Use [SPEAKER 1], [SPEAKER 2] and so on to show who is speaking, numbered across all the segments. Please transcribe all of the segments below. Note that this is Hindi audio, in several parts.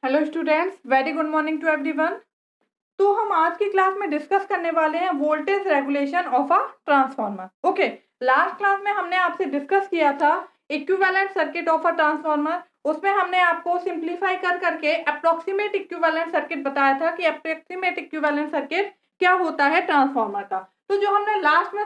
[SPEAKER 1] Hello students, very good morning to everyone. तो हम आज की क्लास में डिस्कस करने वाले हैं voltage regulation of a transformer. Okay, last class में हमने आपसे डिस्कस किया था equivalent circuit of a transformer. उसमें हमने आपको सिंप्लीफाई कर करके अप्रोक्सीमेट इक्विवेलेंट सर्किट बताया था कि अप्रोक्सीमेट इक्विवेलेंट सर्किट क्या होता है ट्रांसफार्मर का। तो जो हमने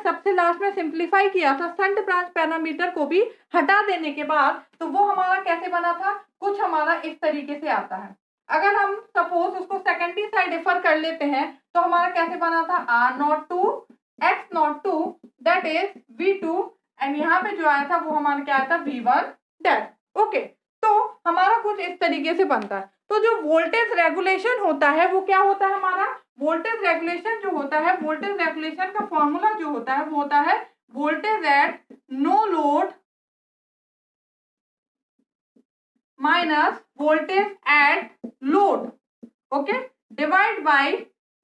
[SPEAKER 1] सबसे लास्ट में सिंप्लीफाई किया था शंट ब्रांच पैरामीटर को भी हटा देने के बाद, तो वो हमारा कैसे बना था, कुछ हमारा इस तरीके से आता है। अगर हम सपोज उसको सेकेंडरी साइड डिफर कर लेते हैं तो हमारा कैसे बना था, R naught two X naught two that is V2 and यहाँ पे जो आया था वो हमारा क्या आया था V1 डैश। ओके, तो हमारा कुछ इस तरीके से बनता है। तो जो वोल्टेज रेगुलेशन होता है वो क्या होता है, हमारा वोल्टेज रेगुलेशन जो होता है, वोल्टेज रेगुलेशन का फॉर्मूला जो होता है वो होता है voltage at no load minus voltage at load, okay, divide by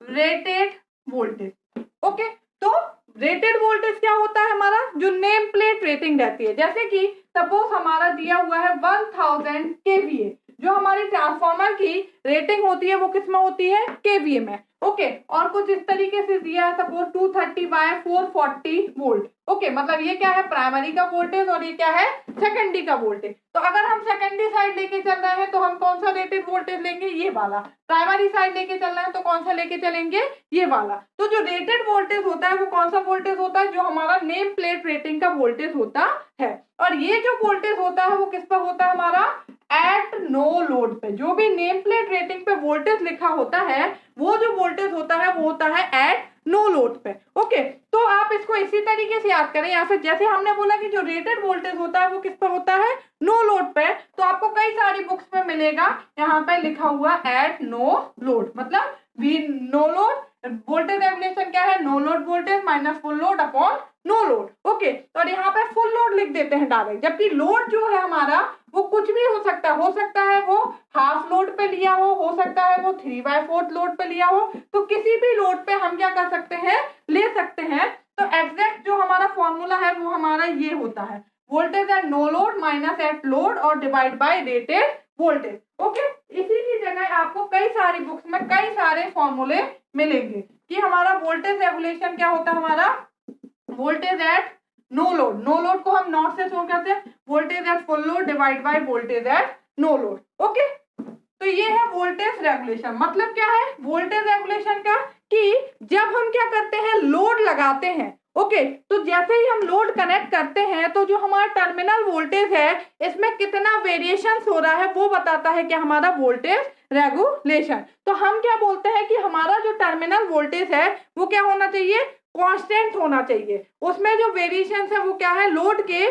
[SPEAKER 1] rated voltage. Okay, तो रेटेड वोल्टेज क्या होता है, हमारा जो नेम प्लेट रेटिंग रहती है। जैसे कि सपोज हमारा दिया हुआ है 1000 kVA, जो हमारी ट्रांसफार्मर की रेटिंग होती है वो किस में होती है, केवीए में। ओके, और कुछ इस तरीके से दिया है सपोज 230 बाय 440 वोल्ट। ओके, मतलब ये क्या है, प्राइमरी का वोल्टेज और ये क्या है, सेकेंडरी का वोल्टेज। तो अगर हम सेकेंडरी साइड लेके चल रहे हैं तो हम कौन सा रेटेड वोल्टेज लेंगे, ये वाला। प्राइमरी साइड लेके चल रहे हैं तो कौन सा लेके चलेंगे, ये वाला। तो जो रेटेड वोल्टेज होता है वो कौन सा वोल्टेज होता है, जो हमारा नेम प्लेट रेटिंग का वोल्टेज होता है। और ये जो वोल्टेज होता है वो किस पर होता है, हमारा एट नो लोड पे। जो भी नेम प्लेट रेटिंग पे वोल्टेज लिखा होता है वो जो वोल्टेज होता है वो होता है एट नो लोड पे। ओके, तो आप इसको इसी तरीके से याद करें, या फिर जैसे हमने बोला कि जो रेटेड वोल्टेज होता है वो किस पर होता है, नो लोड पे। तो आपको कई सारी बुक्स में मिलेगा यहाँ पे लिखा हुआ एट नो लोड, मतलब V no load voltage regulation क्या है, no load voltage minus full load upon no load. Okay, तो यहाँ पे फुल लोड लिख देते हैं डायरेक्ट, जबकि लोड जो है हमारा वो कुछ भी हो सकता है वो हाफ लोड पे लिया हो सकता है वो 3/4 लोड पे लिया हो। तो किसी भी लोड पे हम क्या कर सकते हैं, ले सकते हैं। तो एग्जैक्ट जो हमारा फॉर्मूला है वो हमारा ये होता है voltage at no load minus at load और divide by rated voltage. Okay, इसी की जगह आपको कई सारी बुक्स में कई सारे फॉर्मूले मिलेंगे कि हमारा वोल्टेज रेगुलेशन क्या होता है, हमारा voltage at no load. No load को हम नॉट से शो करते हैं, voltage at full load divide by voltage at no load. Okay, तो ये है वोल्टेज रेगुलेशन। मतलब क्या है वोल्टेज रेगुलेशन का, कि जब हम क्या करते हैं, लोड लगाते हैं। ओके, तो जैसे ही हम लोड कनेक्ट करते हैं तो जो हमारा टर्मिनल वोल्टेज है इसमें कितना वेरिएशन हो रहा है वो बताता है कि हमारा वोल्टेज रेगुलेशन। तो हम क्या बोलते हैं कि हमारा जो टर्मिनल वोल्टेज है वो क्या होना चाहिए, कांस्टेंट होना चाहिए। उसमें जो वेरिएशन है वो क्या है, लोड के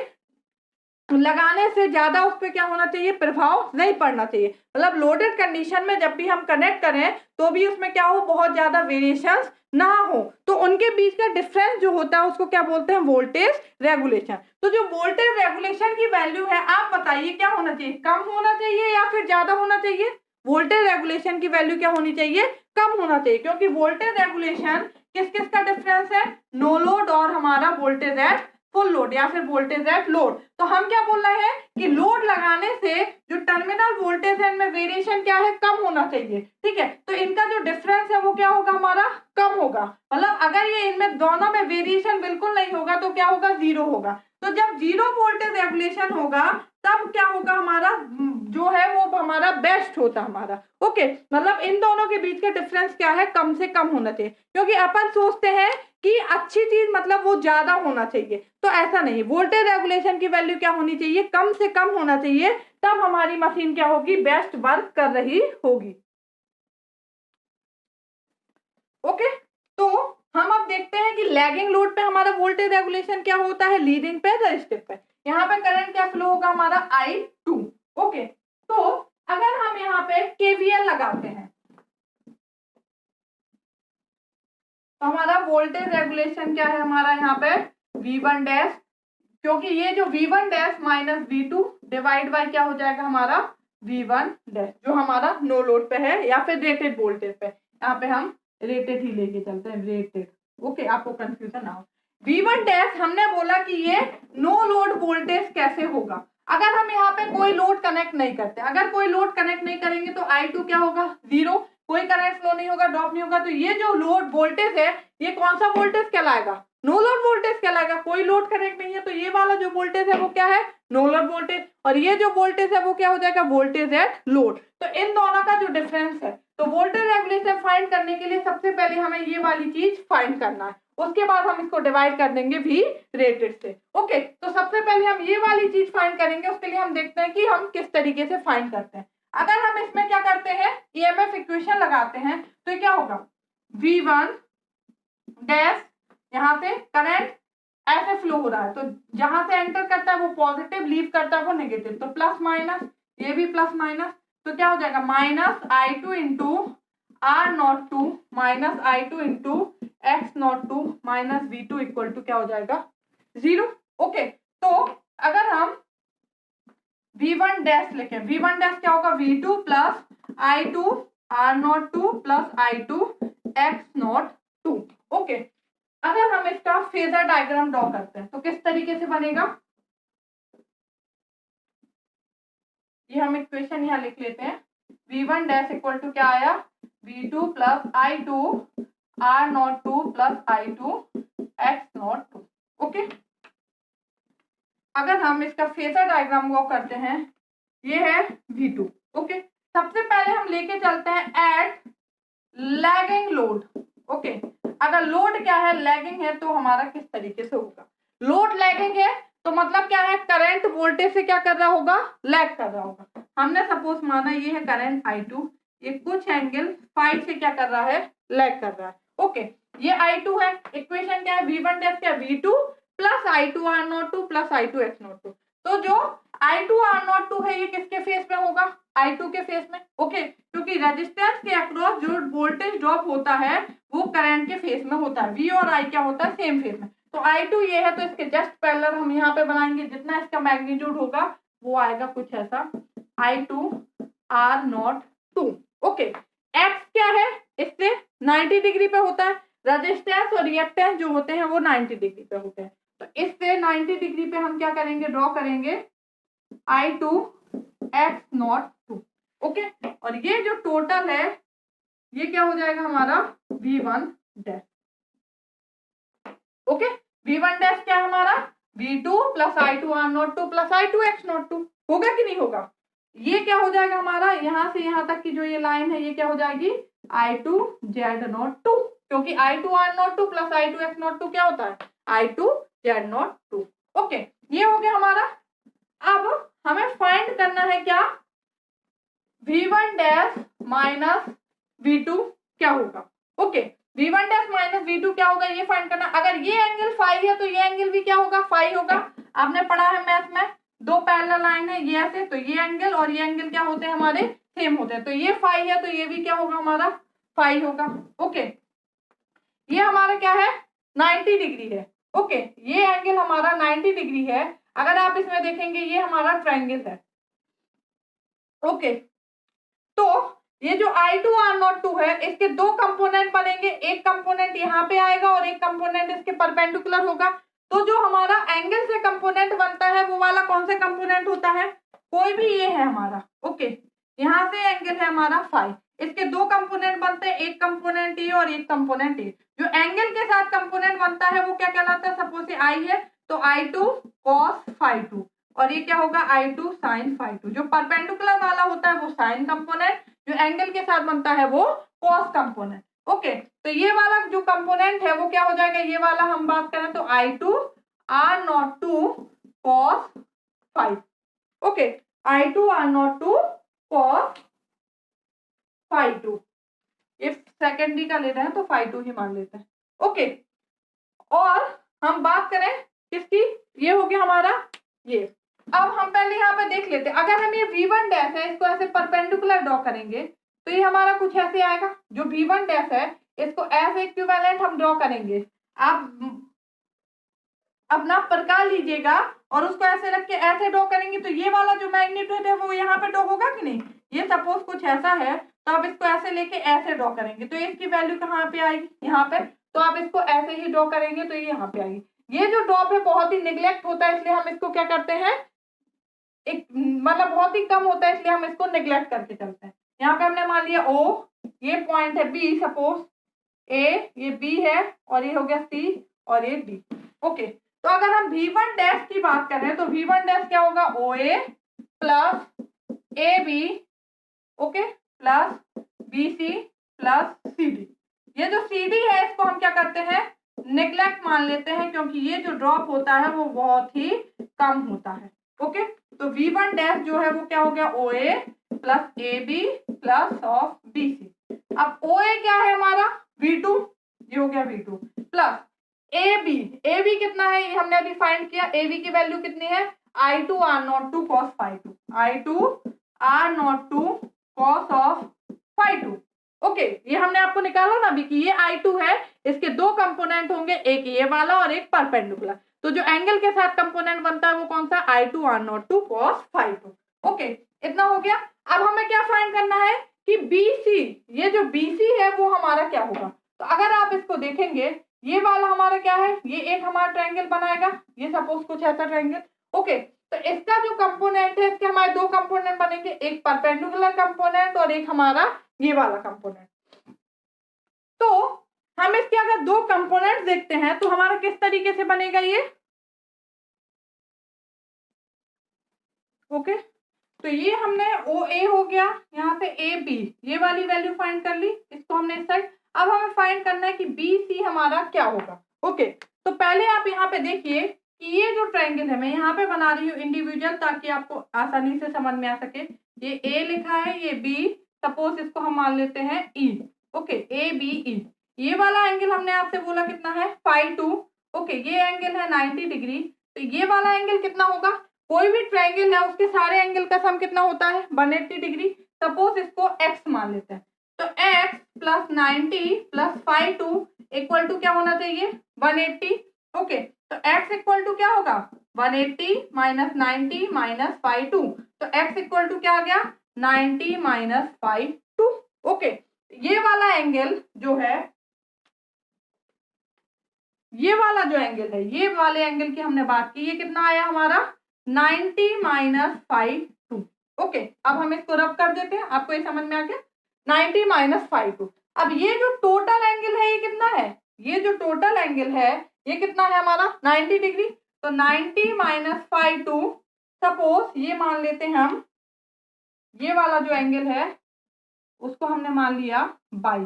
[SPEAKER 1] लगाने से ज्यादा उस पर क्या होना चाहिए, प्रभाव नहीं पड़ना चाहिए। मतलब लोडेड कंडीशन में जब भी हम कनेक्ट करें तो भी उसमें क्या हो, बहुत ज्यादा वेरिएशंस ना हो। तो उनके बीच का डिफरेंस जो होता है उसको क्या बोलते हैं, वोल्टेज रेगुलेशन। तो जो वोल्टेज रेगुलेशन की वैल्यू है, आप बताइए क्या होना चाहिए, कम होना चाहिए या फिर ज्यादा होना चाहिए। वोल्टेज रेगुलेशन की वैल्यू क्या होनी चाहिए, कम होना चाहिए, क्योंकि वोल्टेज रेगुलेशन किस किस का डिफरेंस है, नो लोड और हमारा वोल्टेज एट फुल लोड या फिर वोल्टेज एट लोड। तो हम क्या बोल रहे हैं कि लोड लगाने से जो टर्मिनल वोल्टेज है इनमें वेरिएशन क्या है, कम होना चाहिए। ठीक है, तो इनका जो डिफरेंस है वो क्या होगा, हमारा कम होगा। मतलब अगर ये इनमें दोनों में वेरिएशन बिल्कुल नहीं होगा तो क्या होगा, जीरो होगा। तो जब जीरो वोल्टेज रेगुलेशन होगा तब क्या होगा, हमारा जो है वो हमारा बेस्ट होता हमारा। ओके, मतलब इन दोनों के बीच का डिफरेंस क्या है, कम से कम होना चाहिए। क्योंकि अपन सोचते हैं कि अच्छी चीज मतलब वो ज्यादा होना चाहिए, तो ऐसा नहीं। वोल्टेज रेगुलेशन की वैल्यू क्या होनी चाहिए, कम से कम होना चाहिए, तब हमारी मशीन क्या होगी, बेस्ट वर्क कर रही होगी। ओके, तो हम अब देखते हैं कि लैगिंग लोड पे हमारा वोल्टेज रेगुलेशन क्या होता है, लीडिंग पे रेजिस्टिव पे। यहाँ पे करंट क्या फ्लो होगा, हमारा I2। ओके, तो अगर हम यहाँ पे KVL लगाते हैं तो हमारा वोल्टेज रेगुलेशन क्या है, हमारा यहाँ पे V1 डैश, क्योंकि ये जो V1 dash minus V2 divide bye क्या हो जाएगा, हमारा V1 डैश, जो हमारा नो लोड पे है या फिर रेटेड वोल्टेज पे। यहाँ पे हम रेटेड ही लेके चलते हैं, रेटेड। ओके, आपको कंफ्यूजन ना हो। V1 डैश हमने बोला कि ये नो लोड वोल्टेज कैसे होगा। अगर हम यहाँ पे कोई लोड कनेक्ट नहीं करते, अगर कोई लोड कनेक्ट नहीं करेंगे तो I2 क्या होगा, 0, कोई करंट फ्लो नहीं होगा, ड्रॉप नहीं होगा। तो ये जो लोड वोल्टेज है ये कौन सा वोल्टेज कहलाएगा, नो लोड वोल्टेज कहलाएगा। कोई लोड कनेक्ट नहीं है तो ये वाला जो वोल्टेज है वो क्या है, नो लोड वोल्टेज, और ये जो वोल्टेज है वो क्या हो जाएगा, वोल्टेज एट लोड। तो इन दोनों का जो डिफरेंस है, तो वोल्टेज रेगुलेशन फाइंड करने के लिए सबसे पहले हमें ये वाली चीज फाइंड करना है, उसके बाद हम इसको डिवाइड कर देंगे V रेटेड से। ओके, तो सबसे पहले हम ये वाली चीज फाइंड करेंगे, उसके लिए हम देखते हैं कि हम किस तरीके से फाइंड करते हैं। अगर हम इसमें क्या करते हैं, EMF इक्वेशन लगाते हैं, तो क्या होगा, V1 डैश, यहाँ से करंट ऐसे फ्लो हो रहा है, तो जहां से एंटर करता है वो पॉजिटिव, लीव करता है वो नेगेटिव, तो प्लस माइनस, ये भी प्लस माइनस, तो क्या हो जाएगा, minus I2 into R02 minus I2 into X02 minus V2 equal to क्या हो जाएगा, 0। ओके, तो अगर हम V1 डैश लिखें, V1 डैश क्या होगा, V2 plus I2 R02 plus I2 X02। Okay, अगर हम इसका फेजर डायग्राम ड्रॉ करते हैं तो किस तरीके से बनेगा, ये हम इक्वेशन यहाँ लिख लेते हैं, V1 डैश इक्वल टू क्या आया, V2 plus I2 R02 plus I2 X02। Okay, अगर हम इसका फेजर डायग्राम ड्रॉ करते हैं, ये है V2। ओके, सबसे पहले हम लेके चलते हैं एट लैगिंग लोड। ओके, अगर लोड क्या है, लैगिंग है, तो हमारा किस तरीके से होगा, लोड लैगिंग है तो मतलब क्या है, करंट वोल्टेज से क्या कर रहा होगा, लैग कर रहा होगा। हमने सपोज माना ये है करंट I2, ये कुछ एंगल फाइव से क्या कर रहा है, लैग कर रहा है। ओके, ये I2 है, इक्वेशन क्या है, V1 डैश क्या, V2 plus I2 R02 plus I2 X02। तो जो I2 R02 है ये किसके फेस में होगा, I2 के फेस में। ओके, क्योंकि रेजिस्टेंस के अक्रॉस जो वोल्टेज ड्रॉप होता है वो करंट के फेस में होता है, V और I क्या होता है, सेम फेस में। तो I2 ये है तो इसके जस्ट पैरेलल हम यहाँ पे बनाएंगे, जितना इसका मैग्नीट्यूड होगा वो आएगा कुछ ऐसा, I2 R02। ओके, X क्या है, इससे 90 डिग्री पे होता है, रेजिस्टेंस और रिएक्टेंस जो होते हैं वो 90 डिग्री पे होते हैं। तो इससे 90 डिग्री पे हम क्या करेंगे, ड्रॉ करेंगे I2 X02। ओके, और ये जो टोटल है ये क्या हो जाएगा हमारा V1 dash. Okay, V1 dash क्या है हमारा, V2 plus I2 R02 plus I2 X02। होगा कि नहीं होगा, ये क्या हो जाएगा हमारा, यहां से यहां तक की जो ये लाइन है ये क्या हो जाएगी, I2 Z02, क्योंकि I2 R02 plus I2 X02 क्या होता है, I2 Z02। ओके, ये हो गया हमारा। अब हमें फाइंड करना है क्या, V1 डैश माइनस V2 क्या होगा। Okay, V1 dash minus V2 क्या होगा ये फाइंड करना। अगर ये एंगल फाई है तो ये एंगल भी क्या होगा, फाई होगा। आपने पढ़ा है मैथ में, दो पैरेलल लाइन है ये ऐसे, तो ये एंगल और ये एंगल क्या होते हैं हमारे, सेम होते हैं। तो ये फाई है तो ये भी क्या होगा हमारा, फाई होगा। ओके, ये हमारा क्या है, 90 डिग्री है। ओके, ये एंगल हमारा 90 डिग्री है। अगर आप इसमें देखेंगे ये हमारा ट्रायंगल है। ओके, तो ये जो I2 R02 है इसके दो कंपोनेंट बनेंगे, एक कंपोनेंट यहाँ पे आएगा और एक कंपोनेंट इसके परपेंडिकुलर होगा। तो जो हमारा एंगल से कंपोनेंट बनता है वो वाला कौन सा कंपोनेंट होता है, कोई भी ये है हमारा। ओके, यहाँ से एंगल है हमारा फाई, इसके दो कंपोनेंट बनते हैं, एक कंपोनेंट ये और एक कंपोनेंट ये। जो एंगल के साथ कंपोनेंट बनता है वो क्या कहलाता है, सपोज ये I है तो I2 cos phi2 और ये क्या होगा I2 sin phi2। जो परपेंडिकुलर वाला होता है वो साइन कंपोनेंट, जो एंगल के साथ बनता है वो कॉस कंपोनेंट। ओके, तो ये वाला जो कंपोनेंट है वो क्या हो जाएगा, ये वाला हम बात करें तो I2 R02 cos phi। Okay, I2 R02 cos phi2, ये सेकेंडरी का ले रहे हैं तो phi2 ही मान लेते हैं। ओके, और हम बात करें किसकी, ये हो गया हमारा ये। अब हम पहले यहाँ पे देख लेते हैं, अगर हम ये V1 डैश है इसको ऐसे परपेंडिकुलर ड्रॉ करेंगे तो ये हमारा कुछ ऐसे आएगा। जो V1 डैश है इसको ऐसे इक्विवेलेंट हम ड्रॉ करेंगे, आप अपना प्रकार लीजिएगा और उसको ऐसे रख के ऐसे ड्रॉ करेंगे तो ये वाला जो मैग्नीट्यूड है वो यहाँ पे ड्रॉ होगा कि नहीं। ये सपोज कुछ ऐसा है तो आप इसको ऐसे लेके ऐसे ड्रॉ करेंगे तो इसकी वैल्यू कहाँ पे आएगी, यहाँ पे। तो आप इसको ऐसे ही ड्रॉ करेंगे तो ये यहाँ पे आएगी। ये जो ड्रॉप है बहुत ही निग्लेक्ट होता है, इसलिए हम इसको क्या करते हैं, एक मतलब बहुत ही कम होता है, इसलिए हम इसको नेग्लेक्ट करके चलते हैं। यहाँ पे हमने मान लिया O, ये पॉइंट है B, सपोज A, ये B है, और ये हो गया C, और ये D। ओके, तो अगर हम V1 डैश की बात करें तो V1 डैश क्या होगा, OA plus AB, okay, plus BC plus CD। ये जो CD है इसको हम क्या करते हैं, नेग्लेक्ट मान लेते हैं, क्योंकि ये जो ड्रॉप होता है वो बहुत ही कम होता है। ओके, तो V1 डैश जो है वो क्या हो गया, OA plus AB plus of BC। अब OA क्या है हमारा, V2, ये हो गया V2 प्लस AB कितना है, ये हमने अभी फाइंड किया। AB की वैल्यू कितनी है, I2 R02 cos phi2, I2 R02 cos of phi2। Okay, ये हमने आपको निकाला ना अभी कि ये I2 है, इसके दो कंपोनेंट होंगे, एक ये वाला और एक परपेंडिकुलर। तो जो एंगल के साथ कंपोनेंट बनता है वो कौन सा, I2 R02 cos phi2। Okay, इतना हो गया। अब हमें क्या फाइंड करना है कि BC, ये जो BC है वो हमारा क्या होगा। तो अगर आप इसको देखेंगे, ये वाला हमारा क्या है, ये एक हमारा ट्रायंगल बनाएगा, ये सपोज कुछ ऐसा ट्रायंगल। ओके, तो इसका जो कंपोनेंट है, इसके हमारे दो कंपोनेंट बनेंगे, एक परपेंडिकुलर कंपोनेंट और एक हमारा ये वाला कंपोनेंट। तो हम इसके अगर दो कंपोनेंट देखते हैं तो हमारा किस तरीके से बनेगा ये। ओके, तो ये हमने OA हो गया, यहाँ पे AB, ये वाली वैल्यू फाइंड कर ली, इसको हमने इस साइड। अब हमें फाइंड करना है कि BC हमारा क्या होगा। ओके, तो पहले आप यहाँ पे देखिए कि ये जो ट्रायंगल है, मैं यहाँ पे बना रही हूँ इंडिविजुअल ताकि आपको आसानी से समझ में आ सके। ये A लिखा है, ये B, सपोज इसको हम मान लेते हैं E। ओके, ABE, ये वाला एंगल हमने आपसे बोला कितना है, phi2। ओके, ये एंगल है 90 डिग्री, तो ये वाला एंगल कितना होगा, कोई भी ट्रायंगल है उसके सारे एंगल का सम कितना होता है, 180 डिग्री। सपोज इसको x मान लेते हैं, तो x plus 90 plus phi2 equal to क्या होना चाहिए, 180। ओके, तो x इक्वल टू क्या होगा, 180 माइनस 90 माइनस phi2, तो x इक्वल टू क्या आ गया, 90 माइनस phi2। ओके, ये वाला एंगल जो है, ये वाला जो एंगल है, ये वाले एंगल की हमने बात की, ये कितना आया हमारा, 90 माइनस phi2। ओके, अब हम इसको रब कर देते हैं, आपको ये समझ में आ गया, 90 माइनस phi2। अब ये जो टोटल एंगल है ये कितना है, ये जो टोटल एंगल है ये कितना है हमारा, 90 डिग्री। तो 90 माइनस phi2, सपोज ये मान लेते हैं हम, ये वाला जो एंगल है उसको हमने मान लिया बाई,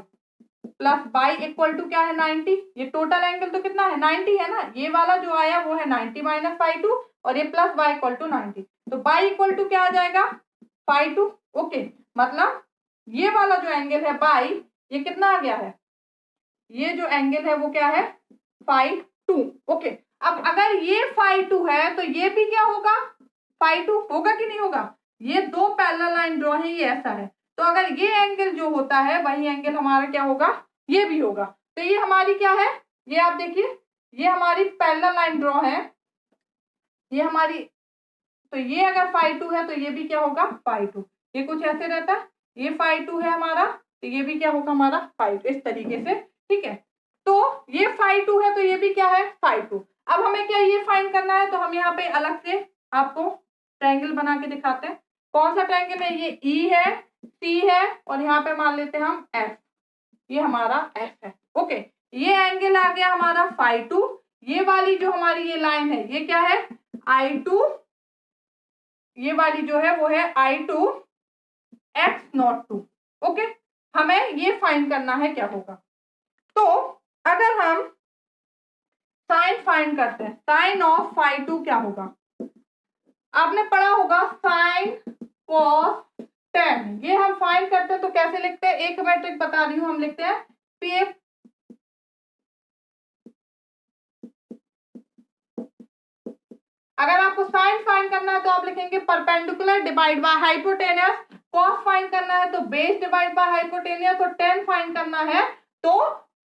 [SPEAKER 1] प्लस बाई इक्वल टू क्या है, 90। ये टोटल एंगल तो कितना है, 90 है ना, ये वाला जो आया वो है 90 माइनस phi2, और ये प्लस बाई इक्वल टू 90, तो बाई इक्वल टू क्या आ जाएगा, phi2। ओके, मतलब ये वाला जो एंगल है बाई, ये कितना आ गया है, ये जो एंगल है वो क्या है, phi2। ओके, अब अगर ये phi2 है तो ये भी क्या होगा, phi2 होगा कि नहीं होगा। ये दो पैरेलल लाइन ड्रॉ है, ये ऐसा है, तो अगर ये एंगल जो होता है वही एंगल हमारा क्या होगा, ये भी होगा। तो ये हमारी क्या है, ये आप देखिए, ये हमारी पैरेलल लाइन ड्रॉ है, ये हमारी, तो ये अगर phi2 है तो ये भी क्या होगा, phi2। ये कुछ ऐसे रहता है, ये phi2 है हमारा, तो ये भी क्या होगा हमारा phi2, इस तरीके से। ठीक है, तो ये phi2 है तो ये भी क्या है, phi2। अब हमें क्या ये फाइंड करना है, तो हम यहाँ पे अलग से आपको ट्रायंगल बना के दिखाते हैं। कौन सा ट्रायंगल है, ये E है, C है, और यहाँ पे मान लेते हैं हम F, ये हमारा F है। ओके, ये एंगल आ गया हमारा phi2, ये वाली जो हमारी ये लाइन है ये क्या है, I2, ये वाली जो है वो है I2 x02। ओके, हमें ये फाइंड करना है क्या होगा। तो अगर हम साइन फाइंड करते हैं, साइन ऑफ phi2 क्या होगा, आपने पढ़ा होगा साइन cos tan। ये हम फाइंड करते हैं तो कैसे लिखते हैं, एक मैट्रिक बता रही हूं, हम लिखते हैं PF, अगर आपको साइन फाइंड करना है तो आप लिखेंगे perpendicular divide by hypotenuse, cos find करना है तो बेस डिवाइड बाय हाइपोटेनियस, और टेन फाइंड करना है तो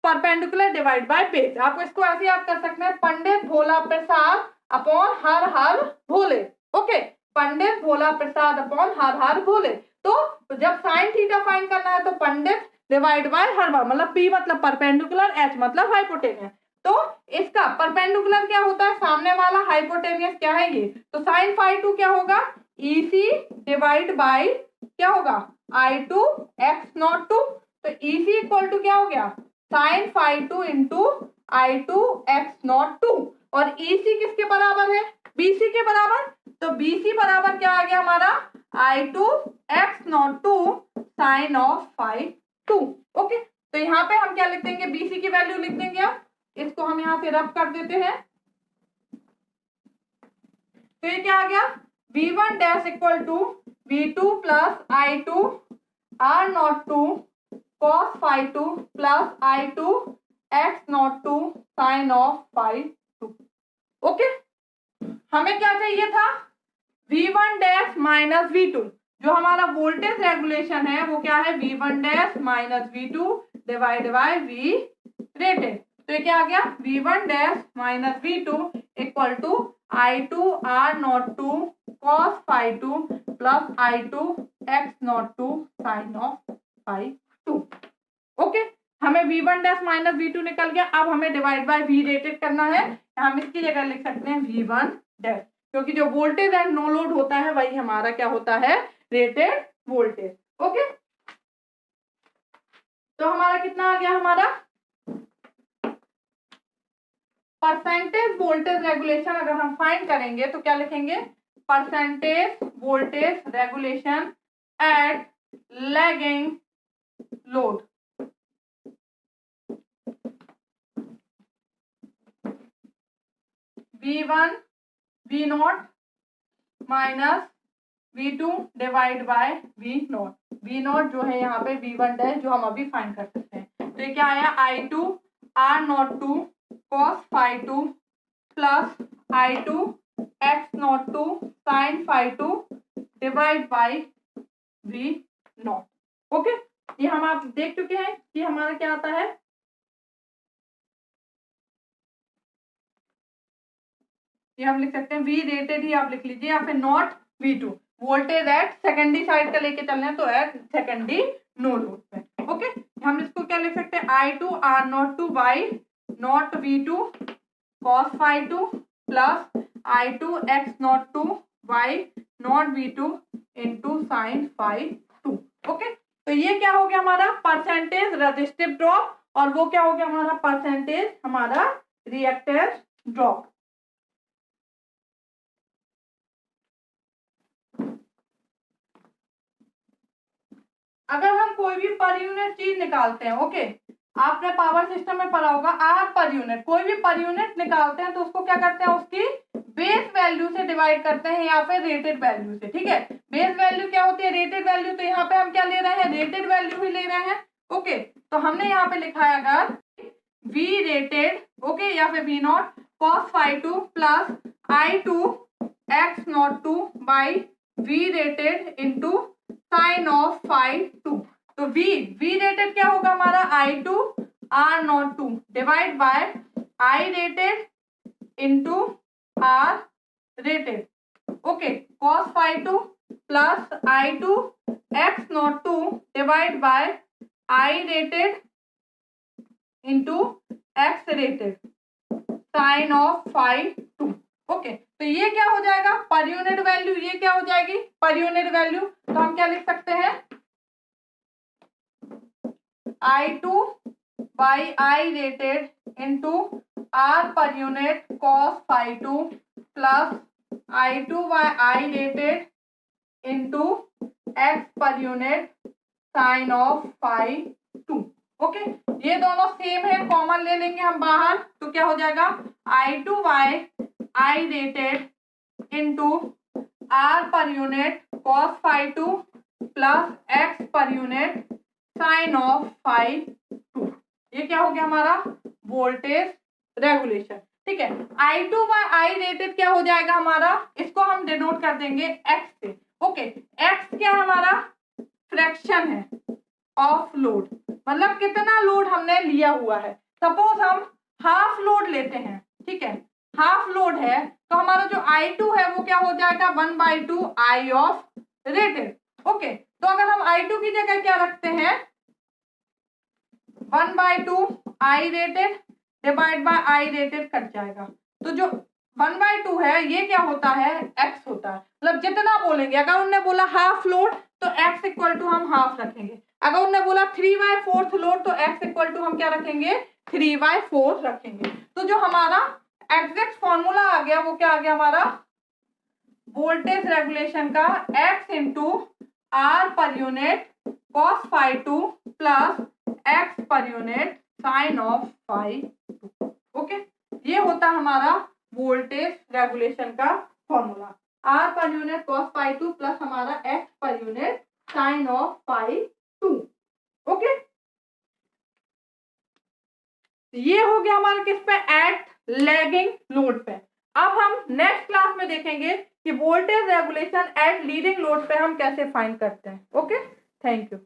[SPEAKER 1] परपेंडिकुलर डिवाइड बाय बेस। आपको इसको ऐसे याद कर सकते हैं, पंडित भोला प्रसाद अपॉन हर हर भोले। ओके, पंडित भोला प्रसाद अपॉन हर हर भोले। तो जब साइन थीटा फाइंड करना है तो पंडित डिवाइड बाय हर बार, मतलब P मतलब परपेंडिकुलर, H मतलब हाइपोटेनियस। तो इसका परपेंडिकुलर क्या होता है, सामने वाला, हाइपोटेनियस क्या है ये, तो साइन phi2 क्या होगा, EC डिवाइड बाई क्या होगा I2 x नॉट 2। तो EC इक्वल टू क्या हो गया sine phi 2 into I2 x naught 2 और EC किसके बराबर है BC के बराबर। तो BC बराबर क्या आ गया हमारा I2 x naught 2 sine of phi 2। Okay, तो यहाँ पे हम क्या लिख देंगे BC की वैल्यू लिख देंगे। अब इसको हम यहाँ से रब कर देते हैं। तो ये क्या आ गया V1 dash equal to V2 plus I2 R naught 2 cos phi 2 plus I2 x naught 2 sine of phi 2। Okay, हमें क्या चाहिए था V1 डैश माइनस V2। जो हमारा वोल्टेज रेगुलेशन है वो क्या है V1 dash minus V2 divide by V rated. तो ये क्या आ गया V1 dash minus V2 equal to I2 R naught 2 cos phi 2 plus I2 x naught 2 sine of phi 2। Okay, हमें V1 डैश माइनस V2 निकल गया। अब हमें डिवाइड बाय V रेटेड करना है। हम इसकी जगह लिख सकते हैं V1 डैश, क्योंकि जो वोल्टेज एंड नो लोड होता है वही हमारा क्या होता है रेटेड वोल्टेज। ओके, तो हमारा कितना आ गया हमारा परसेंटेज वोल्टेज रेगुलेशन अगर हम फाइंड करेंगे तो क्या लिखेंगे percentage voltage regulation at lagging load. V1 V0 minus V2 divide by V0। V0 जो है यहाँ पे V1 डैश जो हम अभी फाइंड कर सकते हैं। तो ये क्या आया I2 R naught 2 cos phi 2 plus I2 x naught 2 sine phi 2 divide by V0। Okay, ये हम आप देख चुके हैं कि हमारा क्या आता है ये हम लिख सकते हैं V रेटेड ही आप लिख लीजिए या फिर naught V2। Voltage at secondary side का लेके चलना है तो एट सेकेंडरी नो लोड पे। ओके, हम इसको क्या लिख सकते हैं I2 R naught 2 by naught V2 cos phi 2 plus I2 x naught 2 by naught V2 into sine phi 2। Okay, तो ये क्या हो गया हमारा परसेंटेज रेजिस्टिव ड्रॉप और वो क्या हो गया हमारा परसेंटेज हमारा रिएक्टेंस ड्रॉप। अगर हम कोई भी पर यूनिट चीज निकालते हैं, ओके, आपने पावर सिस्टम में पढ़ा होगा आर पर यूनिट, कोई भी पर यूनिट निकालते हैं तो उसको क्या करते हैं उसकी बेस वैल्यू से डिवाइड करते हैं या फिर रेटेड वैल्यू से। ठीक है, बेस वैल्यू क्या होती है रेटेड वैल्यू। तो यहाँ पे हम क्या ले रहे हैं रेटेड वैल्यू ही ले रहे हैं। ओके, तो हमने यहाँ पे लिखा है अगर V रेटेड ओके या फिर V0 cos phi 2 plus I2 x naught 2 by V rated into sine of phi 2। तो V रेटेड क्या होगा हमारा I2 R naught 2 divide by I rated into R rated. Okay, cos phi 2 plus I2 x naught 2 divide by I rated into x rated sine of phi 2। Okay, तो ये क्या हो जाएगा पर यूनिट वैल्यू, ये क्या हो जाएगी पर यूनिट वैल्यू। तो हम क्या लिख सकते हैं I2 by I rated into R per unit cos phi 2 plus I2 by I rated into x per unit sine of phi 2। Okay, ये दोनों सेम है, कॉमन ले लेंगे हम बाहर तो क्या हो जाएगा I2 by I rated into R per unit cos phi 2 plus x per unit sine of phi 2। ये क्या हो गया हमारा वोल्टेज रेगुलेशन। ठीक है, I2 बाय I रेटेड क्या हो जाएगा हमारा, इसको हम डिनोट कर देंगे x से। ओके, x क्या हमारा फ्रैक्शन है ऑफ लोड, मतलब कितना लोड हमने लिया हुआ है। सपोज हम हाफ लोड लेते हैं, ठीक है, हाफ लोड है तो हमारा जो I2 है वो क्या हो जाएगा 1/2 I ऑफ रेटेड। ओके, तो अगर हम I2 की जगह क्या रखते हैं 1/2 I rated divide by I rated cut जाएगा। तो जो 1/2 है, ये क्या होता है, x होता है। मतलब जितना बोलेंगे, अगर उन्होंने बोला हाफ लोड तो x इक्वल टू हम हाफ रखेंगे, अगर उन्होंने बोला 3/4 लोड तो x इक्वल टू हम क्या रखेंगे, 3/4 रखेंगे। तो जो हमारा एग्जैक्ट फॉर्मूला आ गया वो क्या आ गया हमारा, वोल्टेज रेगुलेशन का x into R per unit cos phi 2 plus x per unit sine of phi 2। Okay, ये होता हमारा वोल्टेज रेगुलेशन का formula, R per unit cos phi 2 plus हमारा x per unit sine of phi 2। Okay, ये हो गया हमारा किस पे, एट लैगिंग लोड पे। अब हम नेक्स्ट क्लास में देखेंगे कि voltage regulation at leading load पे हम कैसे फाइंड करते हैं। Okay, thank you.